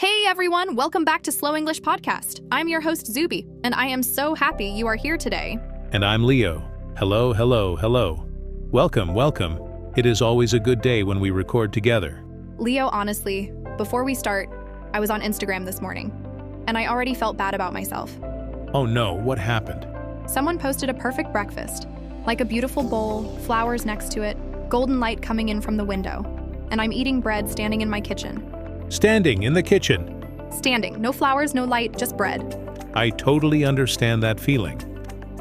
Hey everyone, welcome back to Slow English Podcast. I'm your host Zuby, and I am so happy you are here today. And I'm Leo. Hello, hello, hello. Welcome, welcome. It is always a good day when we record together. Leo, honestly, before we start, I was on Instagram this morning, and I already felt bad about myself. Oh no, what happened? Someone posted a perfect breakfast, like a beautiful bowl, flowers next to it, golden light coming in from the window, and I'm eating bread standing in my kitchen. Standing in the kitchen. Standing, no flowers, no light, just bread. I totally understand that feeling.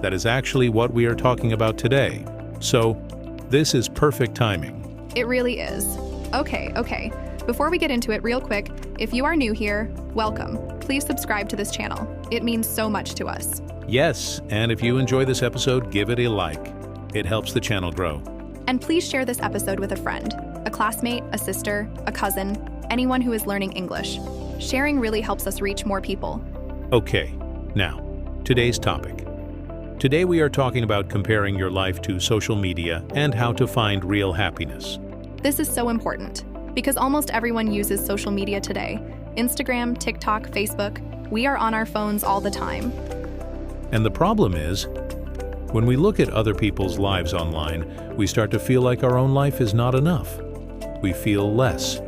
That is actually what we are talking about today. So, this is perfect timing. It really is. Okay. Before we get into it, real quick, if you are new here, welcome. Please subscribe to this channel. It means so much to us. Yes, and if you enjoy this episode, give it a like. It helps the channel grow. And please share this episode with a friend, a classmate, a sister, a cousin, anyone who is learning English. Sharing really helps us reach more people. Okay, now, today's topic. Today we are talking about comparing your life to social media and how to find real happiness. This is so important because almost everyone uses social media today. Instagram, TikTok, Facebook. We are on our phones all the time. And the problem is, when we look at other people's lives online, we start to feel like our own life is not enough. We feel less.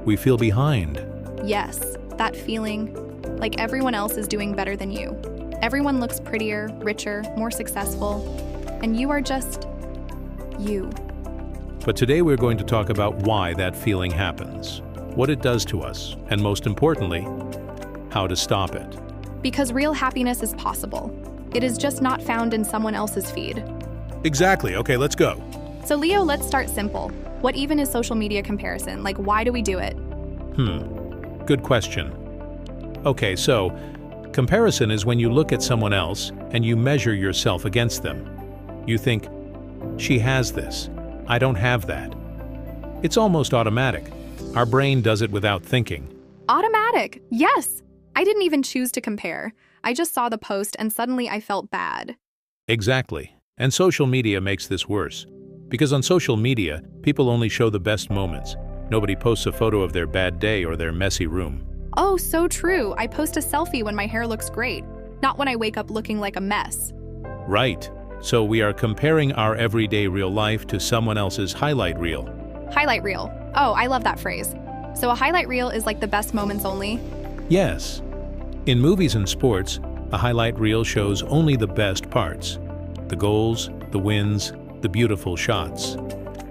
We feel behind. Yes, that feeling, like everyone else is doing better than you. Everyone looks prettier, richer, more successful, and you are just you. But today we're going to talk about why that feeling happens, what it does to us, and most importantly, how to stop it. Because real happiness is possible. It is just not found in someone else's feed. Exactly. Okay, let's go. So Leo, let's start simple. What even is social media comparison? Like, why do we do it? Good question. Okay, so comparison is when you look at someone else and you measure yourself against them. You think, she has this. I don't have that. It's almost automatic. Our brain does it without thinking. Automatic. Yes. I didn't even choose to compare. I just saw the post and suddenly I felt bad. Exactly. And social media makes this worse. Because on social media, people only show the best moments. Nobody posts a photo of their bad day or their messy room. Oh, so true. I post a selfie when my hair looks great, not when I wake up looking like a mess. Right. So we are comparing our everyday real life to someone else's highlight reel. Highlight reel. Oh, I love that phrase. So a highlight reel is like the best moments only? Yes. In movies and sports, a highlight reel shows only the best parts. The goals, the wins, the beautiful shots.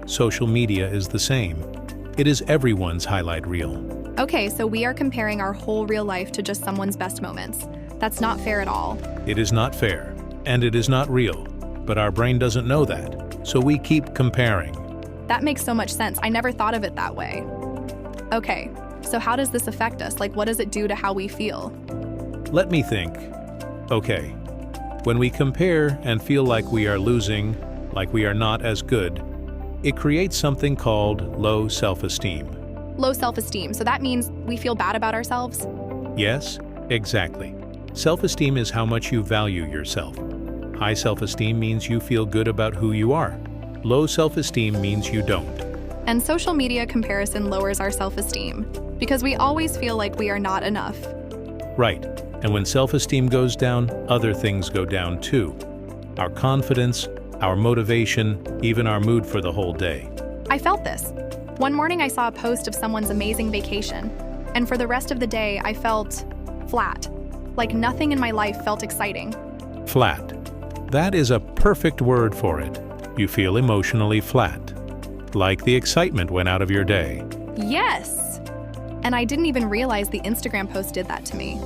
Social media is the same. It is everyone's highlight reel. Okay, so we are comparing our whole real life to just someone's best moments. That's not fair at all. It is not fair, and it is not real. But our brain doesn't know that, so we keep comparing. That makes so much sense. I never thought of it that way. Okay, so how does this affect us? Like, what does it do to how we feel? Let me think. Okay, when we compare and feel like we are losing, like we are not as good, it creates something called low self-esteem. Low self-esteem, so that means we feel bad about ourselves? Yes, exactly. Self-esteem is how much you value yourself. High self-esteem means you feel good about who you are. Low self-esteem means you don't. And social media comparison lowers our self-esteem because we always feel like we are not enough. Right. And when self-esteem goes down, other things go down too. Our confidence, our motivation, even our mood for the whole day. I felt this. One morning I saw a post of someone's amazing vacation, and for the rest of the day I felt flat. Like nothing in my life felt exciting. Flat. That is a perfect word for it. You feel emotionally flat. Like the excitement went out of your day. Yes! And I didn't even realize the Instagram post did that to me.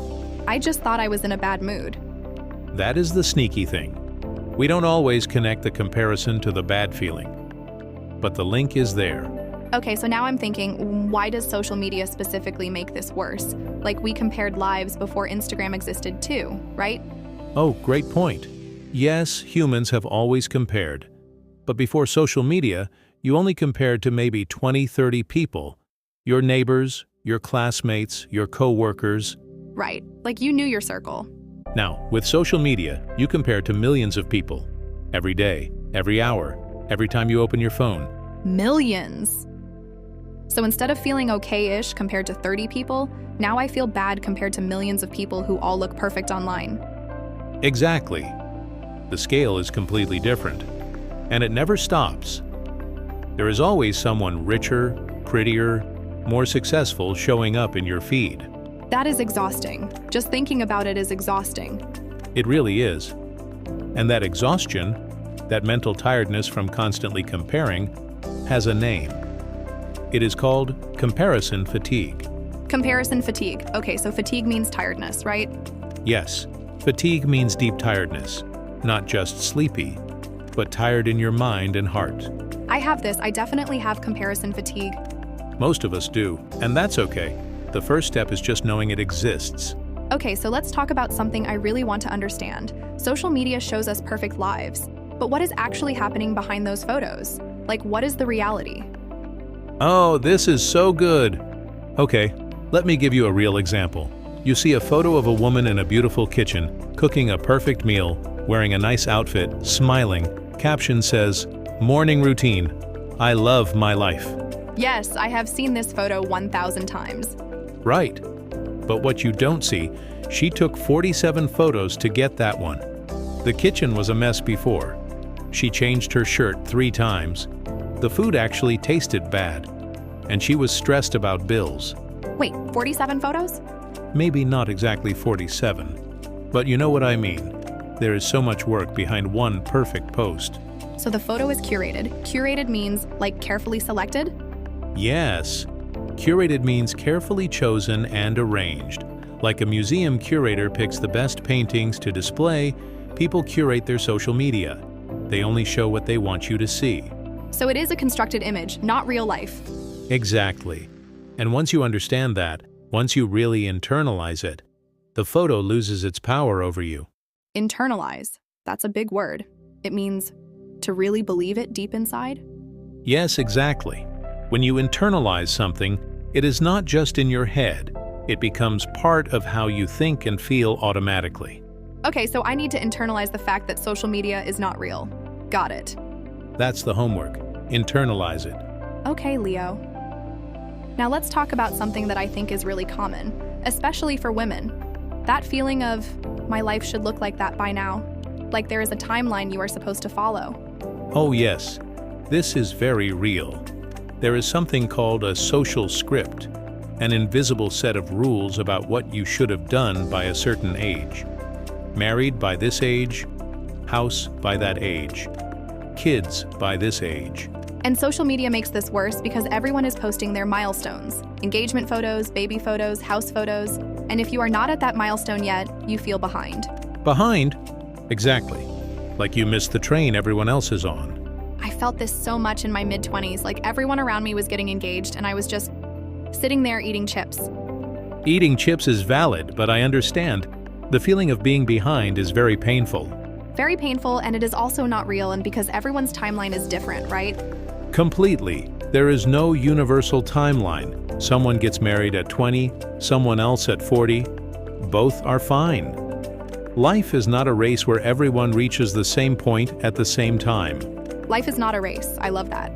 I just thought I was in a bad mood. That is the sneaky thing. We don't always connect the comparison to the bad feeling. But the link is there. Okay, so now I'm thinking, why does social media specifically make this worse? Like we compared lives before Instagram existed too, right? Oh, great point. Yes, humans have always compared. But before social media, you only compared to maybe 20, 30 people. Your neighbors, your classmates, your co-workers. Right, like you knew your circle. Now, with social media, you compare to millions of people. Every day, every hour, every time you open your phone. Millions. So instead of feeling okay-ish compared to 30 people, now I feel bad compared to millions of people who all look perfect online. Exactly. The scale is completely different, and it never stops. There is always someone richer, prettier, more successful showing up in your feed. That is exhausting. Just thinking about it is exhausting. It really is. And that exhaustion, that mental tiredness from constantly comparing, has a name. It is called comparison fatigue. Comparison fatigue. Okay, so fatigue means tiredness, right? Yes, fatigue means deep tiredness, not just sleepy, but tired in your mind and heart. I have this. I definitely have comparison fatigue. Most of us do, and that's okay. The first step is just knowing it exists. Okay, so let's talk about something I really want to understand. Social media shows us perfect lives, but what is actually happening behind those photos? Like, what is the reality? Oh, this is so good. Okay, let me give you a real example. You see a photo of a woman in a beautiful kitchen, cooking a perfect meal, wearing a nice outfit, smiling. Caption says, "Morning routine. I love my life." Yes, I have seen this photo 1,000 times. Right. But what you don't see, she took 47 photos to get that one. The kitchen was a mess before. She changed her shirt 3 times. The food actually tasted bad. And she was stressed about bills. Wait, 47 photos? Maybe not exactly 47. But you know what I mean. There is so much work behind one perfect post. So the photo is curated. Curated means, like, carefully selected? Yes. Curated means carefully chosen and arranged. Like a museum curator picks the best paintings to display, people curate their social media. They only show what they want you to see. So it is a constructed image, not real life. Exactly. And once you understand that, once you really internalize it, the photo loses its power over you. Internalize. That's a big word. It means to really believe it deep inside? Yes, exactly. When you internalize something, it is not just in your head. It becomes part of how you think and feel automatically. Okay, so I need to internalize the fact that social media is not real. Got it. That's the homework. Internalize it. Okay, Leo. Now let's talk about something that I think is really common, especially for women. That feeling of, my life should look like that by now. Like there is a timeline you are supposed to follow. Oh yes, this is very real. There is something called a social script, an invisible set of rules about what you should have done by a certain age. Married by this age, house by that age, kids by this age. And social media makes this worse because everyone is posting their milestones. Engagement photos, baby photos, house photos. And if you are not at that milestone yet, you feel behind. Behind? Exactly. Like you missed the train everyone else is on. I felt this so much in my mid-20s, like everyone around me was getting engaged and I was just sitting there eating chips. Eating chips is valid, but I understand. The feeling of being behind is very painful. Very painful, and it is also not real, and because everyone's timeline is different, right? Completely. There is no universal timeline. Someone gets married at 20, someone else at 40. Both are fine. Life is not a race where everyone reaches the same point at the same time. Life is not a race. I love that.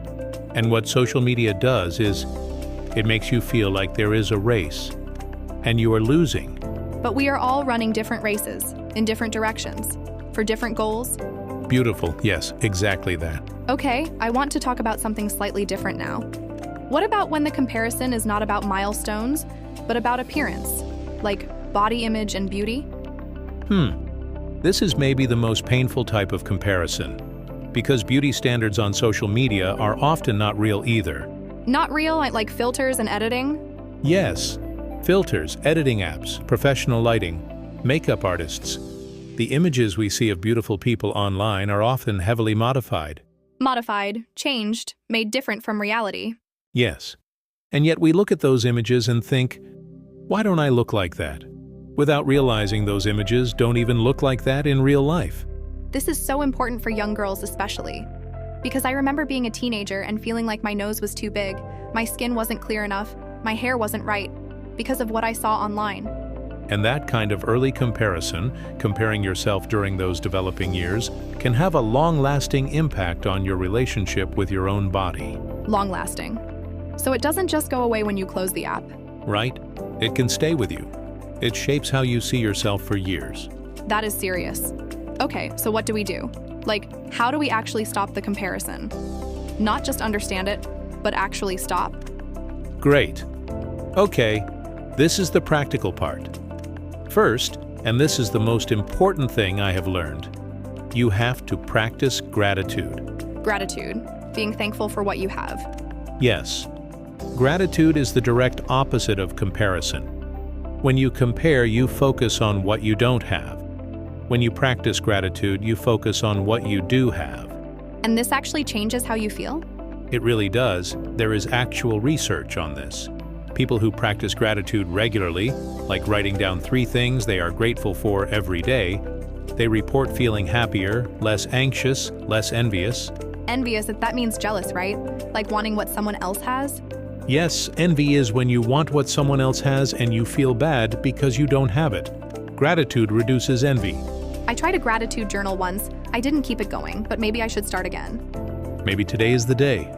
And what social media does is, it makes you feel like there is a race, and you are losing. But we are all running different races, in different directions, for different goals. Beautiful, yes, exactly that. Okay, I want to talk about something slightly different now. What about when the comparison is not about milestones, but about appearance, like body image and beauty? This is maybe the most painful type of comparison, because beauty standards on social media are often not real either. Not real, like filters and editing? Yes, filters, editing apps, professional lighting, makeup artists. The images we see of beautiful people online are often heavily modified. Modified, changed, made different from reality. Yes. And yet we look at those images and think, why don't I look like that? Without realizing those images don't even look like that in real life. This is so important for young girls especially. Because I remember being a teenager and feeling like my nose was too big, my skin wasn't clear enough, my hair wasn't right, because of what I saw online. And that kind of early comparison, comparing yourself during those developing years, can have a long-lasting impact on your relationship with your own body. Long-lasting. So it doesn't just go away when you close the app. Right? It can stay with you. It shapes how you see yourself for years. That is serious. Okay, so what do we do? Like, how do we actually stop the comparison? Not just understand it, but actually stop? Great. Okay, this is the practical part. First, and this is the most important thing I have learned, you have to practice gratitude. Gratitude, being thankful for what you have. Yes. Gratitude is the direct opposite of comparison. When you compare, you focus on what you don't have. When you practice gratitude, you focus on what you do have. And this actually changes how you feel? It really does. There is actual research on this. People who practice gratitude regularly, like writing down 3 things they are grateful for every day, they report feeling happier, less anxious, less envious. Envious, that means jealous, right? Like wanting what someone else has? Yes, envy is when you want what someone else has and you feel bad because you don't have it. Gratitude reduces envy. I tried a gratitude journal once. I didn't keep it going, but maybe I should start again. Maybe today is the day.